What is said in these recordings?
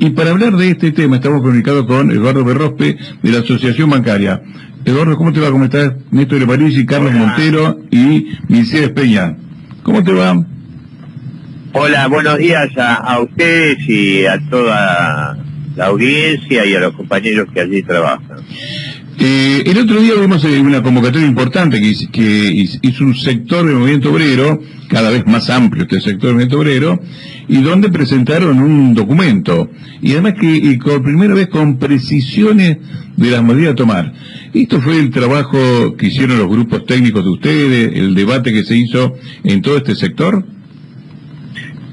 Y para hablar de este tema estamos comunicados con Eduardo Berrospe de la Asociación Bancaria. Eduardo, ¿cómo te va? ¿Cómo estás? Néstor de París y Carlos Montero y Mercedes Peña. ¿Cómo te va? Hola, buenos días a ustedes y a toda la audiencia y a los compañeros que allí trabajan. El otro día vimos una convocatoria importante que hizo un sector del movimiento obrero, cada vez más amplio este sector del movimiento obrero, y donde presentaron un documento, y además que por primera vez con precisiones de las medidas a tomar. Esto fue el trabajo que hicieron los grupos técnicos de ustedes, el debate que se hizo en todo este sector.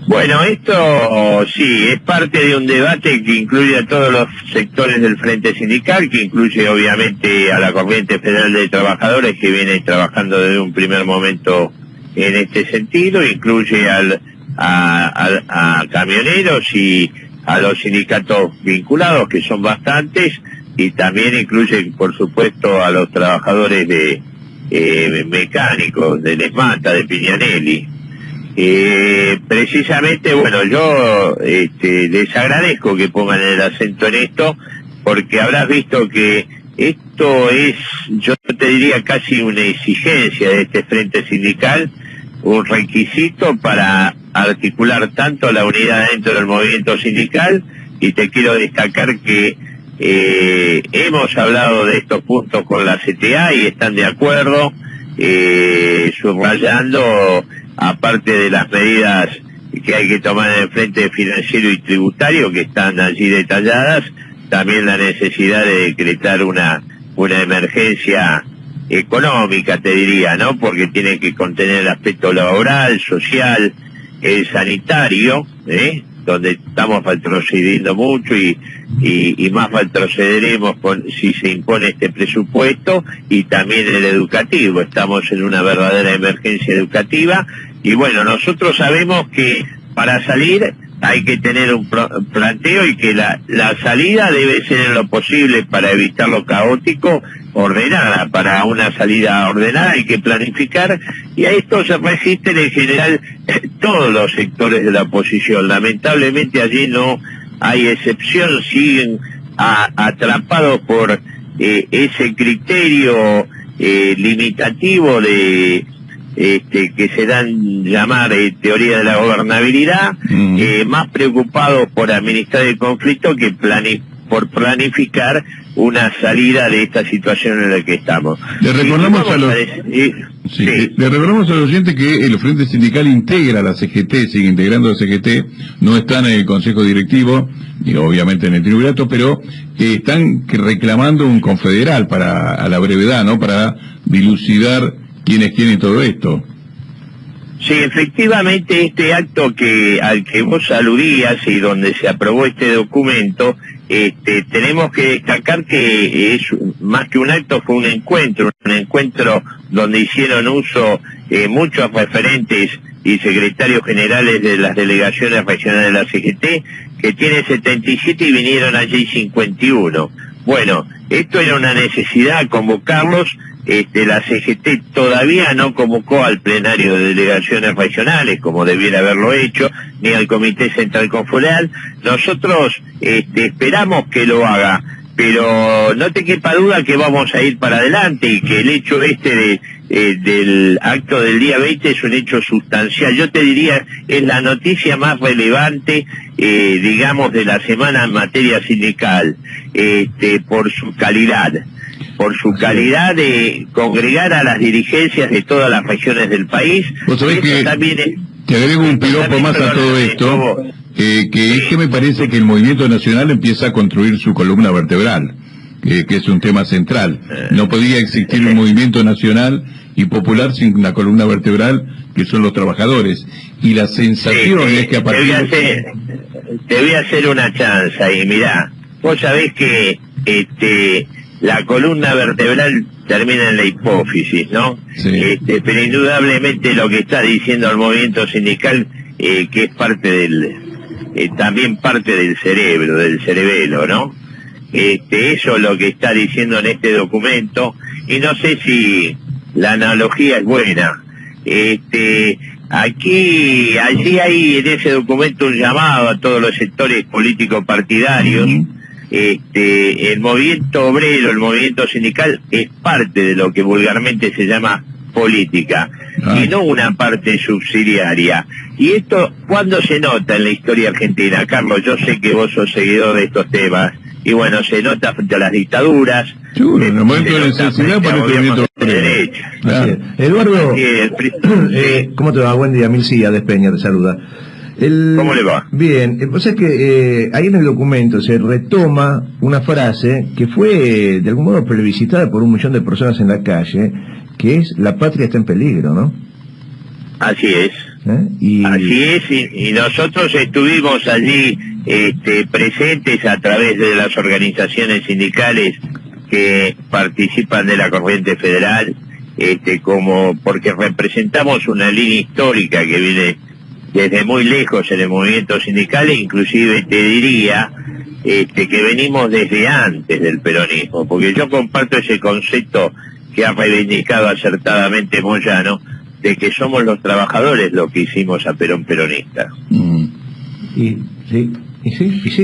Bueno, esto sí, es parte de un debate que incluye a todos los sectores del Frente Sindical, que incluye obviamente a la Corriente Federal de Trabajadores, que viene trabajando desde un primer momento en este sentido, incluye a camioneros y a los sindicatos vinculados, que son bastantes, y también incluye, por supuesto, a los trabajadores de mecánicos, de Lesmata, de Piñanelli. Precisamente, bueno, yo les agradezco que pongan el acento en esto, porque habrás visto que esto es, yo te diría, casi una exigencia de este frente sindical, un requisito para articular tanto la unidad dentro del movimiento sindical, y te quiero destacar que hemos hablado de estos puntos con la CTA y están de acuerdo, subrayando, aparte de las medidas que hay que tomar en el frente financiero y tributario, que están allí detalladas, también la necesidad de decretar una emergencia económica, te diría, ¿no? Porque tiene que contener el aspecto laboral, social, el sanitario, donde estamos retrocediendo mucho y más retrocederemos si se impone este presupuesto, y también el educativo. Estamos en una verdadera emergencia educativa, y bueno, nosotros sabemos que para salir hay que tener un planteo, y que la salida debe ser en lo posible, para evitar lo caótico, ordenada. Para una salida ordenada hay que planificar, y a esto se resisten en general todos los sectores de la oposición. Lamentablemente allí no hay excepción, siguen atrapados por ese criterio limitativo de que se dan llamar teoría de la gobernabilidad, más preocupados por administrar el conflicto que por planificar una salida de esta situación en la que estamos. Le recordamos le recordamos a los oyentes que el Frente Sindical integra la CGT, sigue integrando la CGT, no están en el Consejo Directivo, y obviamente en el Triunvirato, pero están reclamando un confederal a la brevedad, ¿no? Para dilucidar quiénes quieren todo esto. Sí, efectivamente, este acto al que vos aludías y donde se aprobó este documento, tenemos que destacar que es más que un acto, fue un encuentro donde hicieron uso muchos referentes y secretarios generales de las delegaciones regionales de la CGT, que tiene 77 y vinieron allí 51. Bueno, esto era una necesidad, convocarlos. La CGT todavía no convocó al plenario de delegaciones regionales, como debiera haberlo hecho, ni al Comité Central Confederal. Nosotros esperamos que lo haga, pero no te quepa duda que vamos a ir para adelante, y que el hecho del acto del día 20 es un hecho sustancial. Yo te diría, es la noticia más relevante, digamos, de la semana en materia sindical, por su calidad de congregar a las dirigencias de todas las regiones del país. Vos sabés que te agrego un piropo más a todo esto, que es que me parece que el movimiento nacional empieza a construir su columna vertebral, que es un tema central. No podía existir un movimiento nacional y popular sin una columna vertebral, que son los trabajadores. Y la sensación es que a partir te voy a hacer una chanza, y mirá, vos sabés que la columna vertebral termina en la hipófisis, ¿no? Sí. Pero indudablemente lo que está diciendo el movimiento sindical, que es parte también parte del cerebro, del cerebelo, ¿no? Eso es lo que está diciendo en este documento, y no sé si la analogía es buena. allí hay en ese documento un llamado a todos los sectores políticos partidarios. El movimiento obrero, el movimiento sindical es parte de lo que vulgarmente se llama política, y no una parte subsidiaria. Y esto, ¿cuándo se nota en la historia argentina? Carlos, yo sé que vos sos seguidor de estos temas, y bueno, se nota frente a las dictaduras. Seguro, en el momento de necesidad para el movimiento obrero. Claro. Eduardo, ¿cómo te va? Buen día, Milcía Despeña te saluda. ¿Cómo le va? Bien, pues es que ahí en el documento se retoma una frase que fue de algún modo plebiscitada por 1 millón de personas en la calle, que es: la patria está en peligro, ¿no? Así es. Así es, y nosotros estuvimos allí presentes a través de las organizaciones sindicales que participan de la corriente federal, porque representamos una línea histórica que viene desde muy lejos en el movimiento sindical, e inclusive te diría que venimos desde antes del peronismo, porque yo comparto ese concepto que ha reivindicado acertadamente Moyano, de que somos los trabajadores los que hicimos a Perón peronista. Y sí,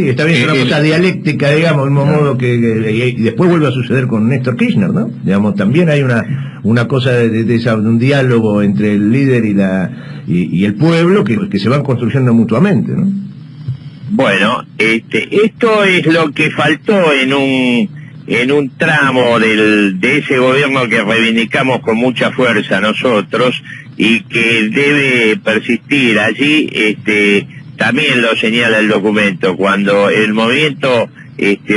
está bien, es una cosa dialéctica, digamos, de un modo que y después vuelve a suceder con Néstor Kirchner, ¿no? Digamos, también hay una cosa de un diálogo entre el líder y el pueblo que se van construyendo mutuamente, ¿no? Bueno, esto es lo que faltó en un tramo de ese gobierno que reivindicamos con mucha fuerza nosotros, y que debe persistir allí. También lo señala el documento, cuando el movimiento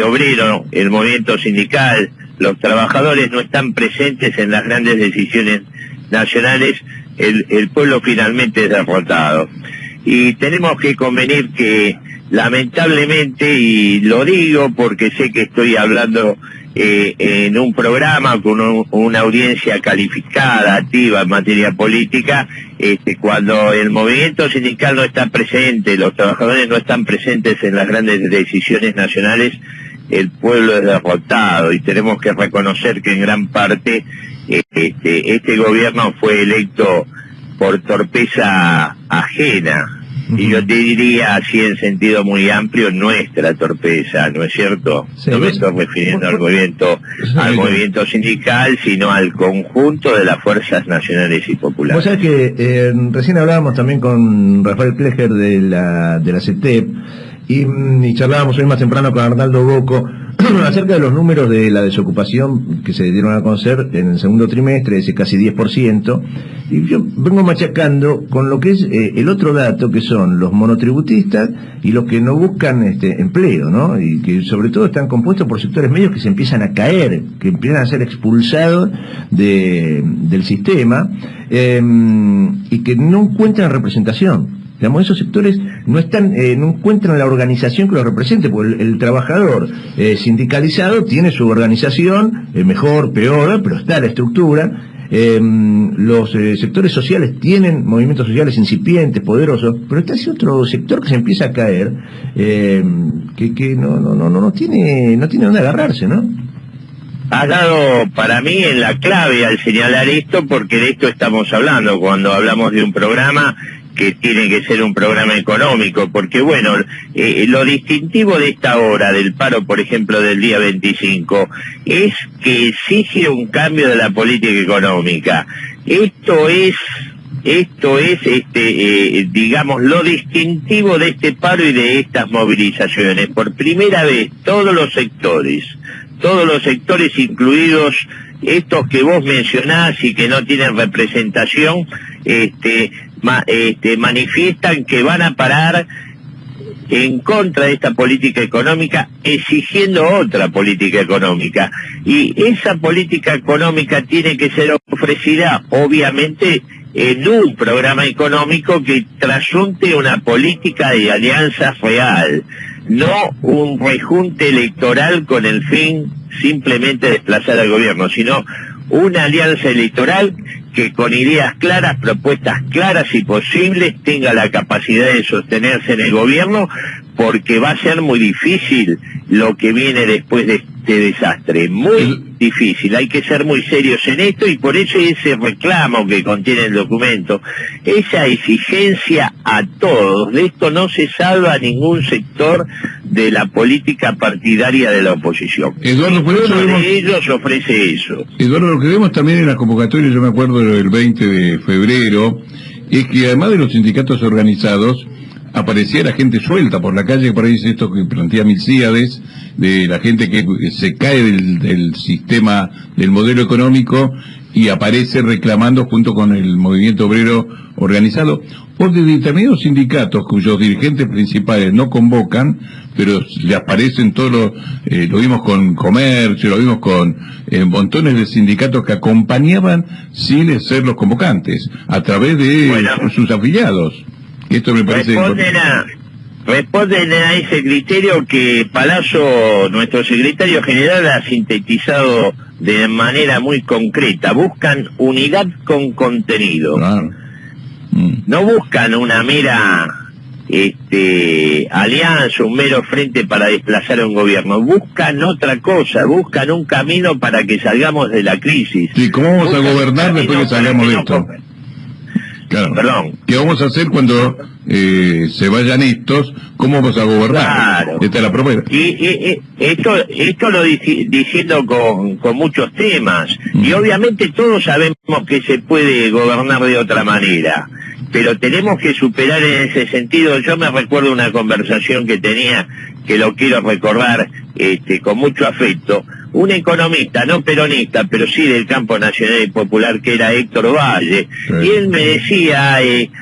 obrero, el movimiento sindical, los trabajadores no están presentes en las grandes decisiones nacionales, el pueblo finalmente es derrotado. Y tenemos que convenir que, lamentablemente, y lo digo porque sé que estoy hablando en un programa con una audiencia calificada, activa en materia política, cuando el movimiento sindical no está presente, los trabajadores no están presentes en las grandes decisiones nacionales, el pueblo es derrotado, y tenemos que reconocer que en gran parte este gobierno fue electo por torpeza ajena. Y yo te diría, así en sentido muy amplio, nuestra torpeza, ¿no es cierto? Sí, no me estoy refiriendo al movimiento sindical, sino al conjunto de las fuerzas nacionales y populares. Vos sabés que recién hablábamos también con Rafael Plejer de la CETEP, y charlábamos hoy más temprano con Arnaldo Bocco acerca de los números de la desocupación que se dieron a conocer en el segundo trimestre, ese casi 10%, y yo vengo machacando con lo que es el otro dato, que son los monotributistas y los que no buscan empleo, ¿no? Y que sobre todo están compuestos por sectores medios que se empiezan a caer, que empiezan a ser expulsados del sistema, y que no encuentran representación. Digamos, esos sectores no encuentran la organización que los represente, porque el trabajador sindicalizado tiene su organización, mejor, peor, pero está la estructura. Los sectores sociales tienen movimientos sociales incipientes, poderosos, pero está ese otro sector que se empieza a caer, que no tiene dónde agarrarse, ¿no? Has dado para mí en la clave al señalar esto, porque de esto estamos hablando cuando hablamos de un programa que tiene que ser un programa económico, porque bueno, lo distintivo de esta hora del paro, por ejemplo, del día 25, es que exige un cambio de la política económica. Esto es digamos, lo distintivo de este paro y de estas movilizaciones. Por primera vez, todos los sectores, incluidos estos que vos mencionás y que no tienen representación, manifiestan que van a parar en contra de esta política económica, exigiendo otra política económica. Y esa política económica tiene que ser ofrecida, obviamente, en un programa económico que trasunte una política de alianza real, no un rejunte electoral con el fin simplemente de desplazar al gobierno, sino una alianza electoral que con ideas claras, propuestas claras y posibles, tenga la capacidad de sostenerse en el gobierno, porque va a ser muy difícil lo que viene después de este desastre. Muy difícil, hay que ser muy serios en esto, y por eso ese reclamo que contiene el documento, esa exigencia a todos. De esto no se salva ningún sector de la política partidaria de la oposición. Eduardo, por eso uno de ellos ofrece eso. Eduardo, lo que vemos también en las convocatorias, yo me acuerdo del 20 de febrero, es que además de los sindicatos organizados, aparecía la gente suelta por la calle, por ahí es esto que plantea Milcíades, de la gente que se cae del sistema, del modelo económico, y aparece reclamando junto con el movimiento obrero organizado, o de determinados sindicatos cuyos dirigentes principales no convocan, pero le aparecen todos lo vimos con Comercio, lo vimos con montones de sindicatos que acompañaban sin ser los convocantes, a través de sus afiliados. Esto me parece responden a ese criterio que Palazzo, nuestro secretario general, ha sintetizado de manera muy concreta. Buscan unidad con contenido. Claro. No buscan una mera alianza, un mero frente para desplazar a un gobierno. Buscan otra cosa, buscan un camino para que salgamos de la crisis. Sí, ¿cómo vamos a gobernar después que salgamos de esto? Claro. Perdón. ¿Qué vamos a hacer cuando se vayan estos? ¿Cómo vamos a gobernar? Claro. Esta es la propuesta. Y esto lo diciendo con muchos temas. Y obviamente todos sabemos que se puede gobernar de otra manera, pero tenemos que superar en ese sentido. Yo me recuerdo una conversación que tenía, que lo quiero recordar con mucho afecto, un economista, no peronista, pero sí del campo nacional y popular, que era Héctor Valle, sí. Y él me decía,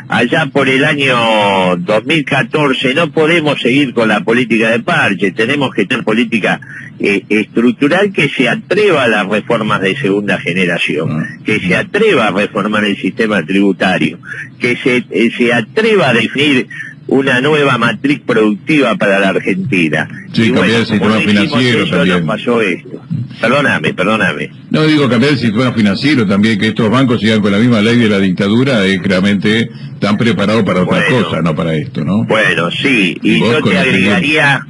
allá por el año 2014, no podemos seguir con la política de parche, tenemos que tener política estructural que se atreva a las reformas de segunda generación, que se atreva a reformar el sistema tributario, que se atreva a definir una nueva matriz productiva para la Argentina. Sí, cambiar el sistema financiero eso, también. Nos pasó esto. Perdóname. No, digo cambiar el sistema financiero también, que estos bancos sigan con la misma ley de la dictadura, claramente están preparados para otra cosa, no para esto, ¿no? Bueno, sí, y yo te agregaría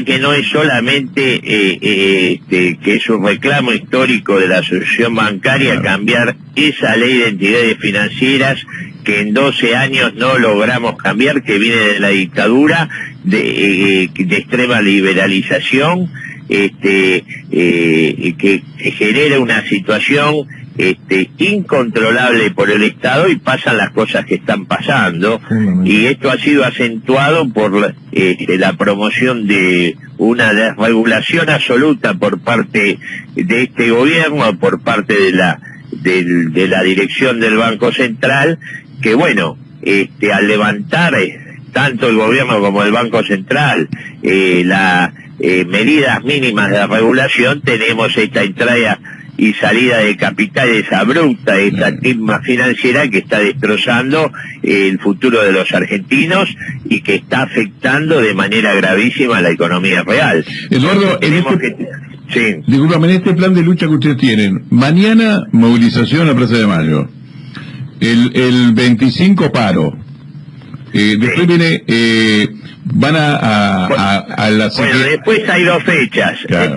que no es solamente que es un reclamo histórico de la asociación bancaria, claro, cambiar esa ley de entidades financieras que en 12 años no logramos cambiar, que viene de la dictadura, de extrema liberalización, que genera una situación incontrolable por el Estado, y pasan las cosas que están pasando, y esto ha sido acentuado por la promoción de una desregulación absoluta por parte de este gobierno, por parte de la dirección del Banco Central, que bueno, al levantar tanto el gobierno como el Banco Central las medidas mínimas de regulación, tenemos esta entrada y salida de capitales abrupta, esta timba financiera que está destrozando el futuro de los argentinos y que está afectando de manera gravísima a la economía real. Eduardo, sí. Discúlpame, en este plan de lucha que ustedes tienen, mañana movilización a Plaza de Mayo, el 25 paro, después viene... van a la... Bueno, después hay dos fechas. Claro.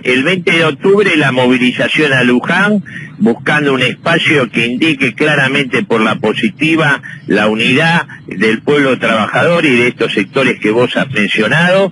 El 20 de octubre la movilización a Luján, buscando un espacio que indique claramente por la positiva la unidad del pueblo trabajador y de estos sectores que vos has mencionado,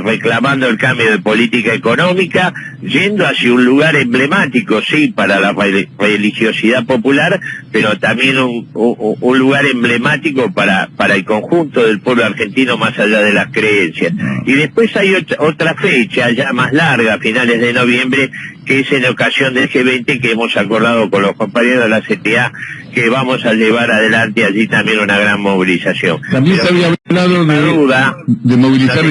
reclamando el cambio de política económica, yendo hacia un lugar emblemático, sí, para la religiosidad popular, pero también un lugar emblemático para el conjunto del pueblo argentino, más allá de las creencias. Y después hay otra fecha ya más larga, a finales de noviembre, que es en ocasión del G20, que hemos acordado con los compañeros de la CTA que vamos a llevar adelante allí también una gran movilización. También se había hablado de movilizar,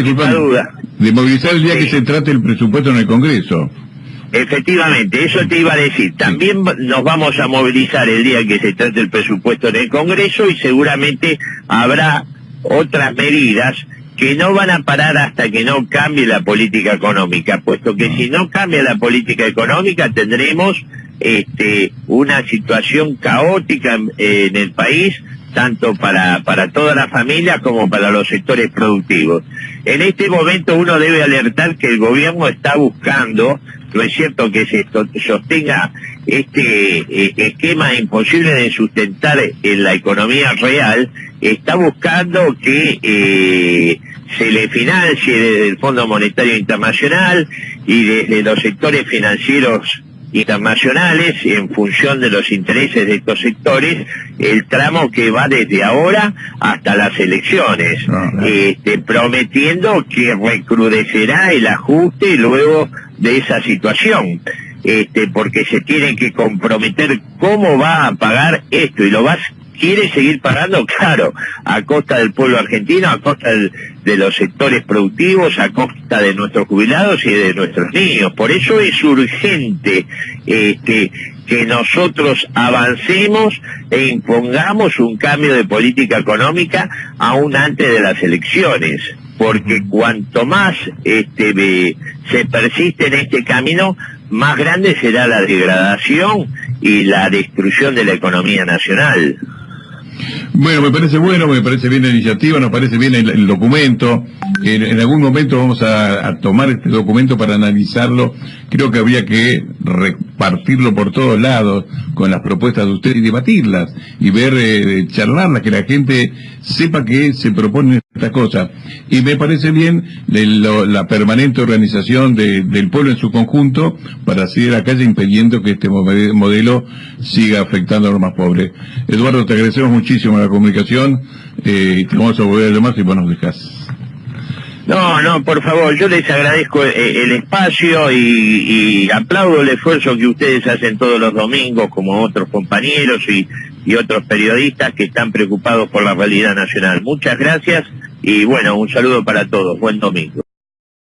de movilizar el día que se trate el presupuesto en el Congreso. Efectivamente, eso te iba a decir. También nos vamos a movilizar el día que se trate el presupuesto en el Congreso, y seguramente habrá otras medidas que no van a parar hasta que no cambie la política económica, puesto que si no cambia la política económica tendremos una situación caótica en el país, tanto para toda la familia como para los sectores productivos. En este momento uno debe alertar que el gobierno está buscando, no es cierto que se sostenga este esquema imposible de sustentar en la economía real, está buscando que se le financie desde el Fondo Monetario Internacional y desde los sectores financieros internacionales, en función de los intereses de estos sectores, el tramo que va desde ahora hasta las elecciones, prometiendo que recrudecerá el ajuste luego de esa situación, porque se tiene que comprometer cómo va a pagar esto, y quiere seguir pagando, claro, a costa del pueblo argentino, a costa de los sectores productivos, a costa de nuestros jubilados y de nuestros niños. Por eso es urgente que nosotros avancemos e impongamos un cambio de política económica aún antes de las elecciones, porque cuanto más se persiste en este camino, más grande será la degradación y la destrucción de la economía nacional. Bueno, me parece bien la iniciativa, nos parece bien el documento. En algún momento vamos a tomar este documento para analizarlo. Creo que habría que repartirlo por todos lados con las propuestas de ustedes y debatirlas y ver, charlarlas, que la gente sepa que se proponen estas cosas. Y me parece bien la permanente organización del pueblo en su conjunto para salir a la calle impidiendo que este modelo siga afectando a los más pobres. Eduardo, te agradecemos muchísimo la comunicación, te vamos a volver a llamar si vos nos dejás. No, por favor, yo les agradezco el espacio y aplaudo el esfuerzo que ustedes hacen todos los domingos, como otros compañeros y otros periodistas que están preocupados por la realidad nacional. Muchas gracias y bueno, un saludo para todos. Buen domingo.